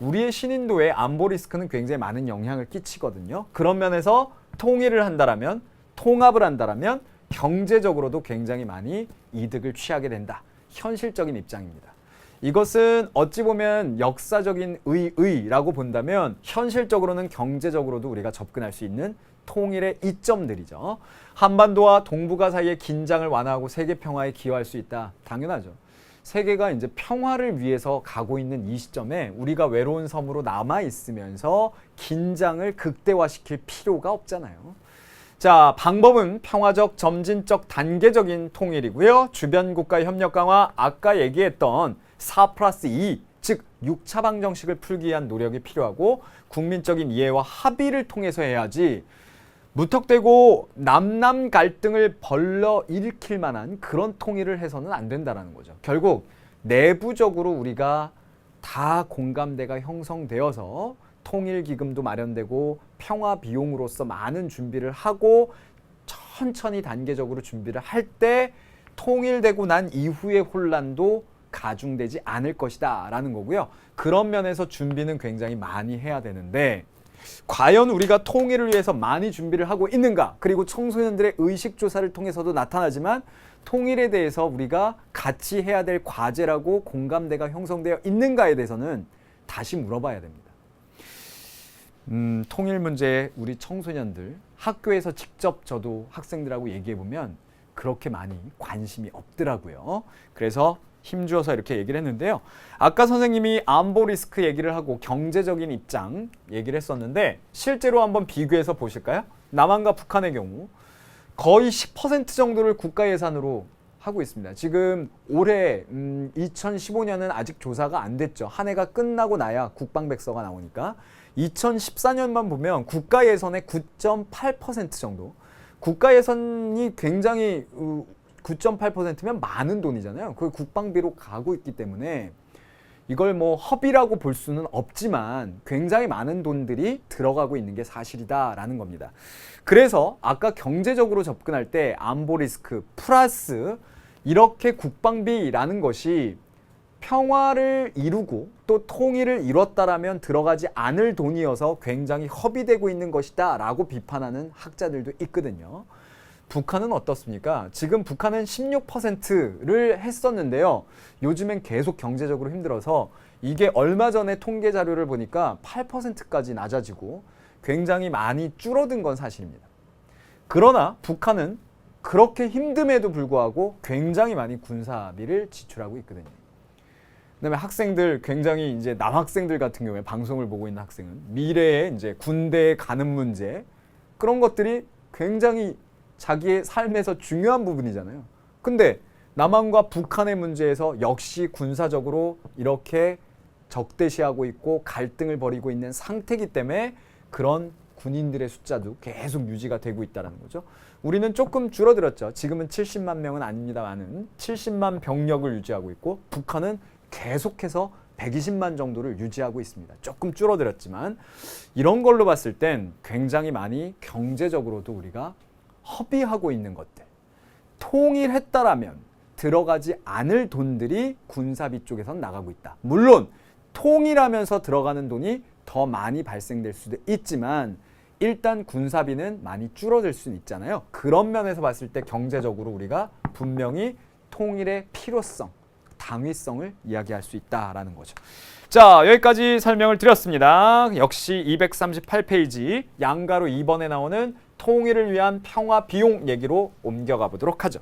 우리의 신인도에 안보 리스크는 굉장히 많은 영향을 끼치거든요. 그런 면에서 통일을 한다라면, 통합을 한다라면 경제적으로도 굉장히 많이 이득을 취하게 된다. 현실적인 입장입니다. 이것은 어찌 보면 역사적인 의의라고 본다면 현실적으로는 경제적으로도 우리가 접근할 수 있는 통일의 이점들이죠. 한반도와 동북아 사이의 긴장을 완화하고 세계 평화에 기여할 수 있다. 당연하죠. 세계가 이제 평화를 위해서 가고 있는 이 시점에 우리가 외로운 섬으로 남아 있으면서 긴장을 극대화시킬 필요가 없잖아요. 자, 방법은 평화적, 점진적, 단계적인 통일이고요. 주변 국가 협력 강화, 아까 얘기했던 4+2, 즉 6차 방정식을 풀기 위한 노력이 필요하고 국민적인 이해와 합의를 통해서 해야지 무턱대고 남남 갈등을 벌러일으킬 만한 그런 통일을 해서는 안 된다는 거죠. 결국 내부적으로 우리가 다 공감대가 형성되어서 통일기금도 마련되고 평화 비용으로서 많은 준비를 하고 천천히 단계적으로 준비를 할 때 통일되고 난 이후의 혼란도 가중되지 않을 것이다 라는 거고요. 그런 면에서 준비는 굉장히 많이 해야 되는데 과연 우리가 통일을 위해서 많이 준비를 하고 있는가? 그리고 청소년들의 의식조사를 통해서도 나타나지만 통일에 대해서 우리가 같이 해야 될 과제라고 공감대가 형성되어 있는가에 대해서는 다시 물어봐야 됩니다. 통일 문제에 우리 청소년들 학교에서 직접 저도 학생들하고 얘기해 보면 그렇게 많이 관심이 없더라고요. 그래서 힘주어서 이렇게 얘기를 했는데요. 아까 선생님이 안보 리스크 얘기를 하고 경제적인 입장 얘기를 했었는데 실제로 한번 비교해서 보실까요? 남한과 북한의 경우 거의 10% 정도를 국가 예산으로 하고 있습니다. 지금 올해 2015년은 아직 조사가 안 됐죠. 한 해가 끝나고 나야 국방백서가 나오니까 2014년만 보면 국가 예산의 9.8% 정도. 국가 예산이 굉장히 9.8%면 많은 돈이잖아요. 그걸 국방비로 가고 있기 때문에 이걸 뭐 허비라고 볼 수는 없지만 굉장히 많은 돈들이 들어가고 있는 게 사실이다라는 겁니다. 그래서 아까 경제적으로 접근할 때 안보 리스크 플러스 이렇게 국방비라는 것이 평화를 이루고 또 통일을 이뤘다라면 들어가지 않을 돈이어서 굉장히 허비되고 있는 것이다 라고 비판하는 학자들도 있거든요. 북한은 어떻습니까? 지금 북한은 16%를 했었는데요. 요즘엔 계속 경제적으로 힘들어서 이게 얼마 전에 통계 자료를 보니까 8%까지 낮아지고 굉장히 많이 줄어든 건 사실입니다. 그러나 북한은 그렇게 힘듦에도 불구하고 굉장히 많이 군사비를 지출하고 있거든요. 그다음에 학생들 굉장히 이제 남학생들 같은 경우에 방송을 보고 있는 학생은 미래에 이제 군대에 가는 문제 그런 것들이 굉장히 자기의 삶에서 중요한 부분이잖아요. 근데 남한과 북한의 문제에서 역시 군사적으로 이렇게 적대시하고 있고 갈등을 벌이고 있는 상태이기 때문에 그런 군인들의 숫자도 계속 유지가 되고 있다는 거죠. 우리는 조금 줄어들었죠. 지금은 70만 명은 아닙니다만은 70만 병력을 유지하고 있고 북한은 계속해서 120만 정도를 유지하고 있습니다. 조금 줄어들었지만 이런 걸로 봤을 땐 굉장히 많이 경제적으로도 우리가 허비하고 있는 것들. 통일했다라면 들어가지 않을 돈들이 군사비 쪽에선 나가고 있다. 물론 통일하면서 들어가는 돈이 더 많이 발생될 수도 있지만 일단 군사비는 많이 줄어들 수는 있잖아요. 그런 면에서 봤을 때 경제적으로 우리가 분명히 통일의 필요성, 당위성을 이야기할 수 있다라는 거죠. 자, 여기까지 설명을 드렸습니다. 역시 238페이지 양가로 2번에 나오는 통일을 위한 평화 비용 얘기로 옮겨가 보도록 하죠.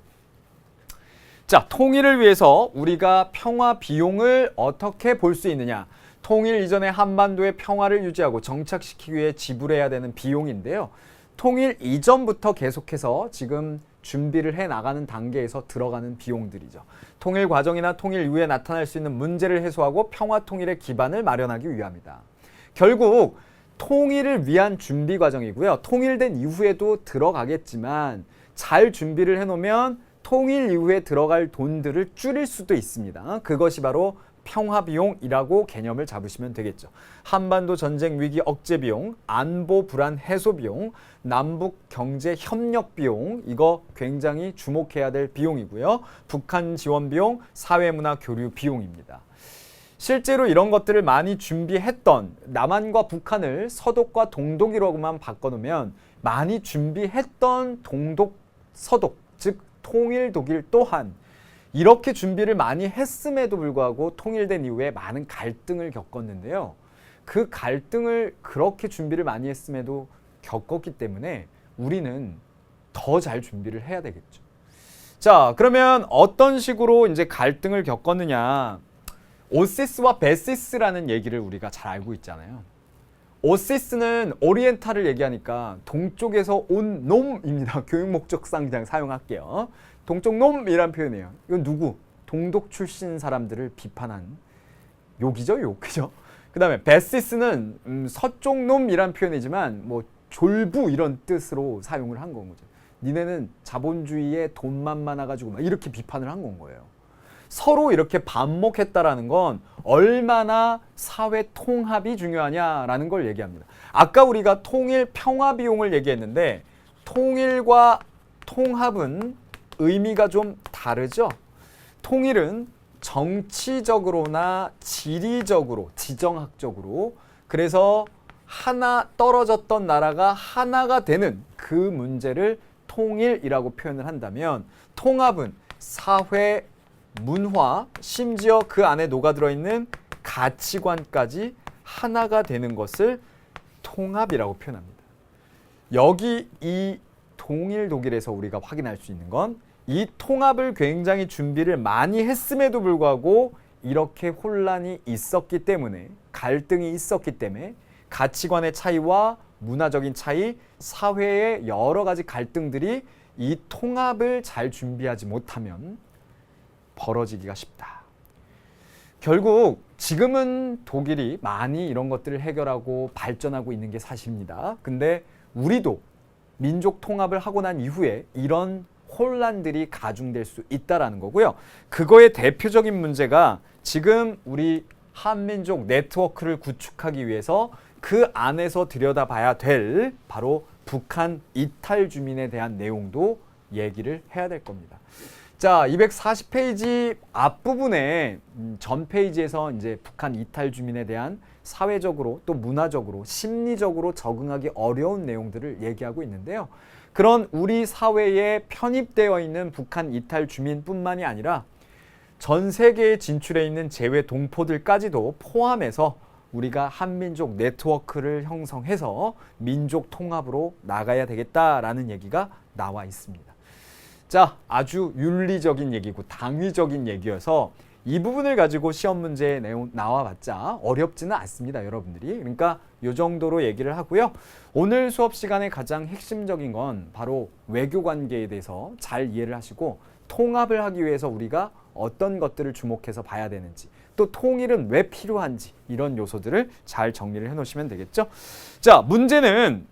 자, 통일을 위해서 우리가 평화 비용을 어떻게 볼 수 있느냐. 통일 이전에 한반도의 평화를 유지하고 정착시키기 위해 지불해야 되는 비용인데요. 통일 이전부터 계속해서 지금 준비를 해나가는 단계에서 들어가는 비용들이죠. 통일 과정이나 통일 이후에 나타날 수 있는 문제를 해소하고 평화 통일의 기반을 마련하기 위함이다. 결국 통일을 위한 준비 과정이고요. 통일된 이후에도 들어가겠지만 잘 준비를 해놓으면 통일 이후에 들어갈 돈들을 줄일 수도 있습니다. 그것이 바로 평화비용이라고 개념을 잡으시면 되겠죠. 한반도 전쟁 위기 억제 비용, 안보 불안 해소 비용, 남북 경제 협력 비용, 이거 굉장히 주목해야 될 비용이고요. 북한 지원 비용, 사회문화 교류 비용입니다. 실제로 이런 것들을 많이 준비했던 남한과 북한을 서독과 동독이라고만 바꿔놓으면 많이 준비했던 동독, 서독, 즉 통일 독일 또한 이렇게 준비를 많이 했음에도 불구하고 통일된 이후에 많은 갈등을 겪었는데요. 그 갈등을 그렇게 준비를 많이 했음에도 겪었기 때문에 우리는 더 잘 준비를 해야 되겠죠. 자, 그러면 어떤 식으로 이제 갈등을 겪었느냐. 오시스와 베시스라는 얘기를 우리가 잘 알고 있잖아요. 오시스는 오리엔탈을 얘기하니까 동쪽에서 온 놈입니다. 교육 목적상 그냥 사용할게요. 동쪽 놈이란 표현이에요. 이건 누구? 동독 출신 사람들을 비판한 욕이죠, 욕. 그죠? 그 다음에 베시스는 서쪽 놈이란 표현이지만 뭐 졸부 이런 뜻으로 사용을 한 건 거죠. 니네는 자본주의에 돈만 많아가지고 막 이렇게 비판을 한 건 거예요. 서로 이렇게 반목했다라는 건 얼마나 사회 통합이 중요하냐라는 걸 얘기합니다. 아까 우리가 통일 평화 비용을 얘기했는데 통일과 통합은 의미가 좀 다르죠. 통일은 정치적으로나 지리적으로, 지정학적으로 그래서 하나 떨어졌던 나라가 하나가 되는 그 문제를 통일이라고 표현을 한다면 통합은 사회, 문화, 심지어 그 안에 녹아들어 있는 가치관까지 하나가 되는 것을 통합이라고 표현합니다. 여기 이 통일 독일에서 우리가 확인할 수 있는 건 이 통합을 굉장히 준비를 많이 했음에도 불구하고 이렇게 혼란이 있었기 때문에, 갈등이 있었기 때문에 가치관의 차이와 문화적인 차이, 사회의 여러 가지 갈등들이 이 통합을 잘 준비하지 못하면 벌어지기가 쉽다. 결국 지금은 독일이 많이 이런 것들을 해결하고 발전하고 있는 게 사실입니다. 근데 우리도 민족 통합을 하고 난 이후에 이런 혼란들이 가중될 수 있다라는 거고요. 그거의 대표적인 문제가 지금 우리 한민족 네트워크를 구축하기 위해서 그 안에서 들여다봐야 될 바로 북한 이탈 주민에 대한 내용도 얘기를 해야 될 겁니다. 자, 240페이지 앞부분에 전 페이지에서 이제 북한 이탈 주민에 대한 사회적으로 또 문화적으로 심리적으로 적응하기 어려운 내용들을 얘기하고 있는데요. 그런 우리 사회에 편입되어 있는 북한 이탈 주민뿐만이 아니라 전 세계에 진출해 있는 재외 동포들까지도 포함해서 우리가 한민족 네트워크를 형성해서 민족 통합으로 나가야 되겠다라는 얘기가 나와 있습니다. 자, 아주 윤리적인 얘기고 당위적인 얘기여서 이 부분을 가지고 시험 문제에 나와봤자 어렵지는 않습니다, 여러분들이. 그러니까 이 정도로 얘기를 하고요. 오늘 수업 시간에 가장 핵심적인 건 바로 외교 관계에 대해서 잘 이해를 하시고 통합을 하기 위해서 우리가 어떤 것들을 주목해서 봐야 되는지, 또 통일은 왜 필요한지 이런 요소들을 잘 정리를 해놓으시면 되겠죠. 자, 문제는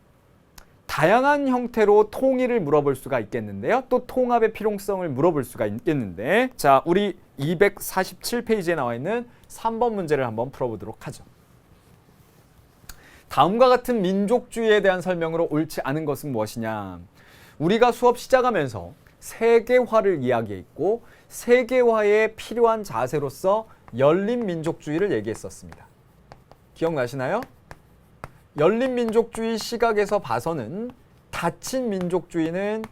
다양한 형태로 통일을 물어볼 수가 있겠는데요. 또 통합의 필요성을 물어볼 수가 있겠는데, 자, 우리 247페이지에 나와 있는 3번 문제를 한번 풀어보도록 하죠. 다음과 같은 민족주의에 대한 설명으로 옳지 않은 것은 무엇이냐. 우리가 수업 시작하면서 세계화를 이야기했고 세계화에 필요한 자세로서 열린 민족주의를 얘기했었습니다. 기억나시나요? 열린 민족주의 시각에서 봐서는 닫힌 민족주의는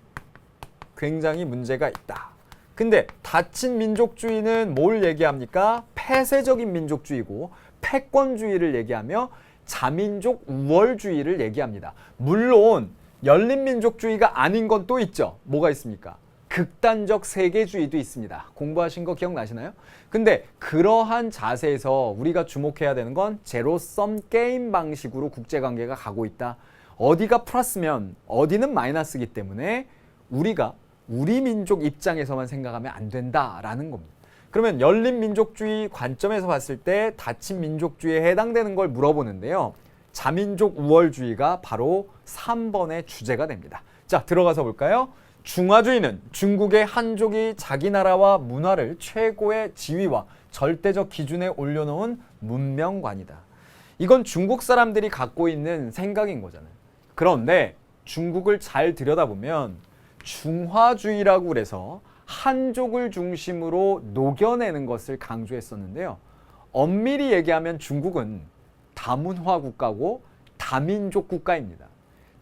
굉장히 문제가 있다. 근데 닫힌 민족주의는 뭘 얘기합니까? 폐쇄적인 민족주의고 패권주의를 얘기하며 자민족 우월주의를 얘기합니다. 물론 열린 민족주의가 아닌 건 또 있죠. 뭐가 있습니까? 극단적 세계주의도 있습니다. 공부하신 거 기억나시나요? 근데 그러한 자세에서 우리가 주목해야 되는 건 제로섬 게임 방식으로 국제관계가 가고 있다. 어디가 플러스면 어디는 마이너스이기 때문에 우리가 우리 민족 입장에서만 생각하면 안 된다라는 겁니다. 그러면 열린 민족주의 관점에서 봤을 때 닫힌 민족주의에 해당되는 걸 물어보는데요. 자민족 우월주의가 바로 3번의 주제가 됩니다. 자, 들어가서 볼까요? 중화주의는 중국의 한족이 자기 나라와 문화를 최고의 지위와 절대적 기준에 올려놓은 문명관이다. 이건 중국 사람들이 갖고 있는 생각인 거잖아요. 그런데 중국을 잘 들여다보면 중화주의라고 그래서 한족을 중심으로 녹여내는 것을 강조했었는데요. 엄밀히 얘기하면 중국은 다문화 국가고 다민족 국가입니다.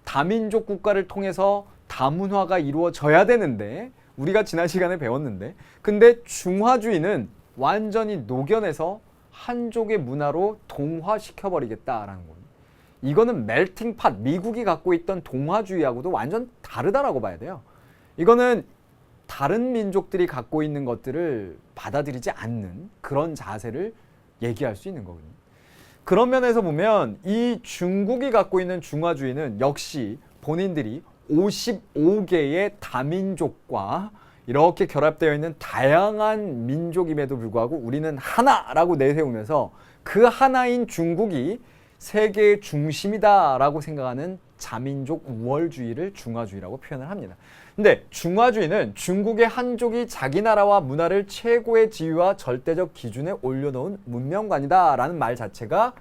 다민족 국가를 통해서 다문화가 이루어져야 되는데 우리가 지난 시간에 배웠는데 근데 중화주의는 완전히 녹여내서 한족의 문화로 동화시켜버리겠다라는 겁니다. 이거는 멜팅팟, 미국이 갖고 있던 동화주의하고도 완전 다르다라고 봐야 돼요. 이거는 다른 민족들이 갖고 있는 것들을 받아들이지 않는 그런 자세를 얘기할 수 있는 거거든요. 그런 면에서 보면 이 중국이 갖고 있는 중화주의는 역시 본인들이 55개의 다민족과 이렇게 결합되어 있는 다양한 민족임에도 불구하고 우리는 하나라고 내세우면서 그 하나인 중국이 세계의 중심이다라고 생각하는 자민족 우월주의를 중화주의라고 표현을 합니다. 근데 중화주의는 중국의 한족이 자기 나라와 문화를 최고의 지위와 절대적 기준에 올려놓은 문명관이다라는 말 자체가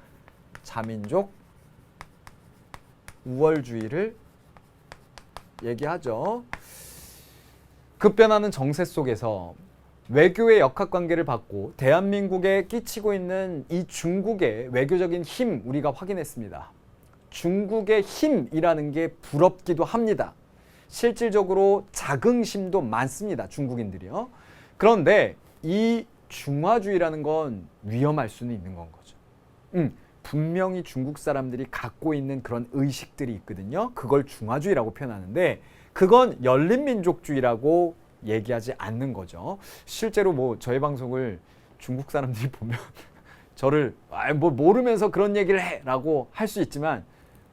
자민족 우월주의를 얘기하죠. 급변하는 정세 속에서 외교의 역학관계를 받고 대한민국에 끼치고 있는 이 중국의 외교적인 힘 우리가 확인했습니다. 중국의 힘이라는 게 부럽기도 합니다. 실질적으로 자긍심도 많습니다. 중국인들이요. 그런데 이 중화주의라는 건 위험할 수는 있는 건 거죠. 분명히 중국 사람들이 갖고 있는 그런 의식들이 있거든요. 그걸 중화주의라고 표현하는데 그건 열린민족주의라고 얘기하지 않는 거죠. 실제로 뭐 저희 방송을 중국 사람들이 보면 저를 뭐 모르면서 그런 얘기를 해라고 할 수 있지만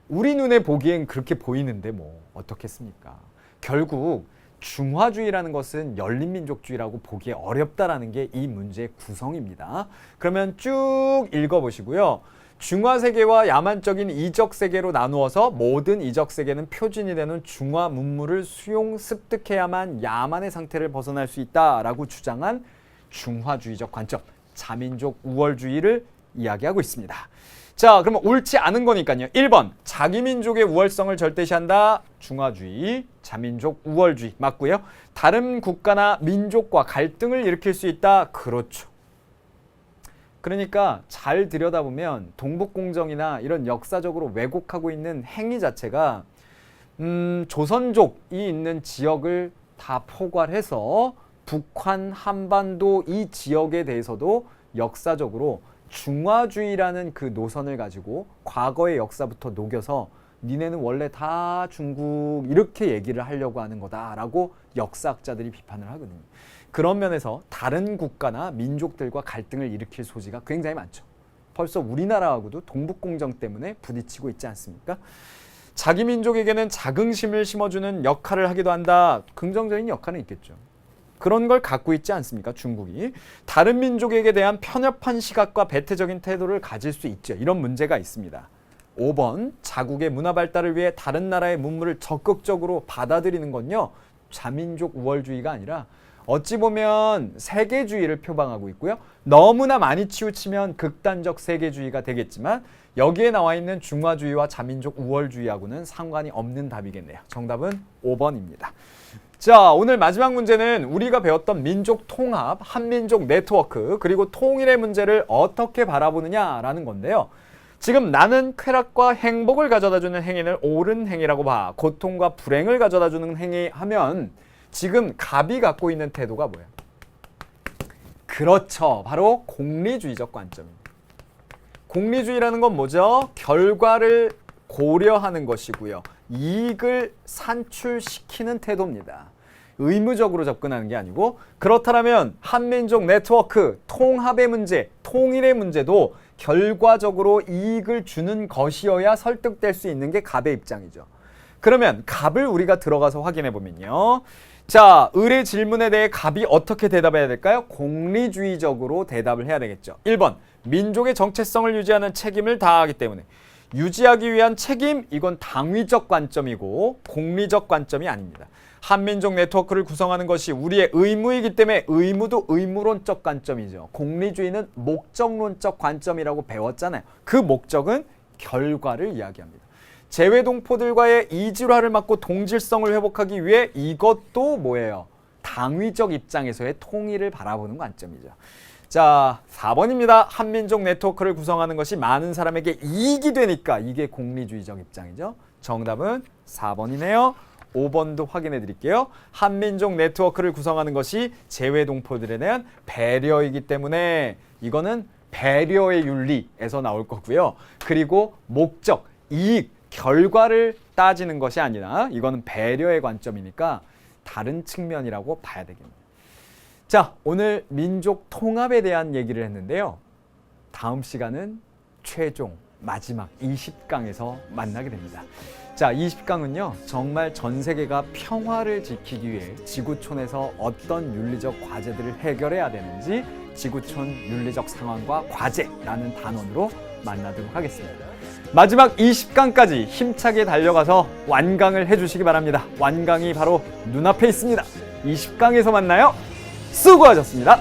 우리 눈에 보기엔 그렇게 보이는데 뭐 어떻겠습니까? 결국 중화주의라는 것은 열린민족주의라고 보기 어렵다라는 게 이 문제의 구성입니다. 그러면 쭉 읽어보시고요. 중화세계와 야만적인 이적세계로 나누어서 모든 이적세계는 표준이 되는 중화 문물을 수용 습득해야만 야만의 상태를 벗어날 수 있다라고 주장한 중화주의적 관점, 자민족 우월주의를 이야기하고 있습니다. 자, 그러면 옳지 않은 거니까요. 1번, 자기 민족의 우월성을 절대시한다. 중화주의, 자민족 우월주의 맞고요. 다른 국가나 민족과 갈등을 일으킬 수 있다. 그렇죠. 그러니까 잘 들여다보면 동북공정이나 이런 역사적으로 왜곡하고 있는 행위 자체가 조선족이 있는 지역을 다 포괄해서 북한, 한반도 이 지역에 대해서도 역사적으로 중화주의라는 그 노선을 가지고 과거의 역사부터 녹여서 니네는 원래 다 중국 이렇게 얘기를 하려고 하는 거다라고 역사학자들이 비판을 하거든요. 그런 면에서 다른 국가나 민족들과 갈등을 일으킬 소지가 굉장히 많죠. 벌써 우리나라하고도 동북공정 때문에 부딪히고 있지 않습니까? 자기 민족에게는 자긍심을 심어주는 역할을 하기도 한다. 긍정적인 역할은 있겠죠. 그런 걸 갖고 있지 않습니까? 중국이. 다른 민족에게 대한 편협한 시각과 배타적인 태도를 가질 수 있죠. 이런 문제가 있습니다. 5번, 자국의 문화 발달을 위해 다른 나라의 문물을 적극적으로 받아들이는 건요. 자민족 우월주의가 아니라 어찌 보면 세계주의를 표방하고 있고요. 너무나 많이 치우치면 극단적 세계주의가 되겠지만 여기에 나와 있는 중화주의와 자민족 우월주의하고는 상관이 없는 답이겠네요. 정답은 5번입니다. 자, 오늘 마지막 문제는 우리가 배웠던 민족 통합, 한민족 네트워크, 그리고 통일의 문제를 어떻게 바라보느냐라는 건데요. 지금 나는 쾌락과 행복을 가져다주는 행위를 옳은 행위라고 봐. 고통과 불행을 가져다주는 행위 하면 지금 갑이 갖고 있는 태도가 뭐예요? 그렇죠. 바로 공리주의적 관점입니다. 공리주의라는 건 뭐죠? 결과를 고려하는 것이고요. 이익을 산출시키는 태도입니다. 의무적으로 접근하는 게 아니고 그렇다면 한민족 네트워크, 통합의 문제, 통일의 문제도 결과적으로 이익을 주는 것이어야 설득될 수 있는 게 갑의 입장이죠. 그러면 갑을 우리가 들어가서 확인해 보면요. 자, 을의 질문에 대해 갑이 어떻게 대답해야 될까요? 공리주의적으로 대답을 해야 되겠죠. 1번, 민족의 정체성을 유지하는 책임을 다하기 때문에 유지하기 위한 책임, 이건 당위적 관점이고 공리적 관점이 아닙니다. 한민족 네트워크를 구성하는 것이 우리의 의무이기 때문에 의무도 의무론적 관점이죠. 공리주의는 목적론적 관점이라고 배웠잖아요. 그 목적은 결과를 이야기합니다. 재외동포들과의 이질화를 막고 동질성을 회복하기 위해 이것도 뭐예요? 당위적 입장에서의 통일을 바라보는 관점이죠. 자, 4번입니다. 한민족 네트워크를 구성하는 것이 많은 사람에게 이익이 되니까 이게 공리주의적 입장이죠. 정답은 4번이네요. 5번도 확인해 드릴게요. 한민족 네트워크를 구성하는 것이 재외동포들에 대한 배려이기 때문에 이거는 배려의 윤리에서 나올 거고요. 그리고 목적, 이익, 결과를 따지는 것이 아니라 이거는 배려의 관점이니까 다른 측면이라고 봐야 되겠네요. 자, 오늘 민족 통합에 대한 얘기를 했는데요. 다음 시간은 최종 마지막 20강에서 만나게 됩니다. 자, 20강은요. 정말 전 세계가 평화를 지키기 위해 지구촌에서 어떤 윤리적 과제들을 해결해야 되는지 지구촌 윤리적 상황과 과제라는 단원으로 만나도록 하겠습니다. 마지막 20강까지 힘차게 달려가서 완강을 해주시기 바랍니다. 완강이 바로 눈앞에 있습니다. 20강에서 만나요. 수고하셨습니다.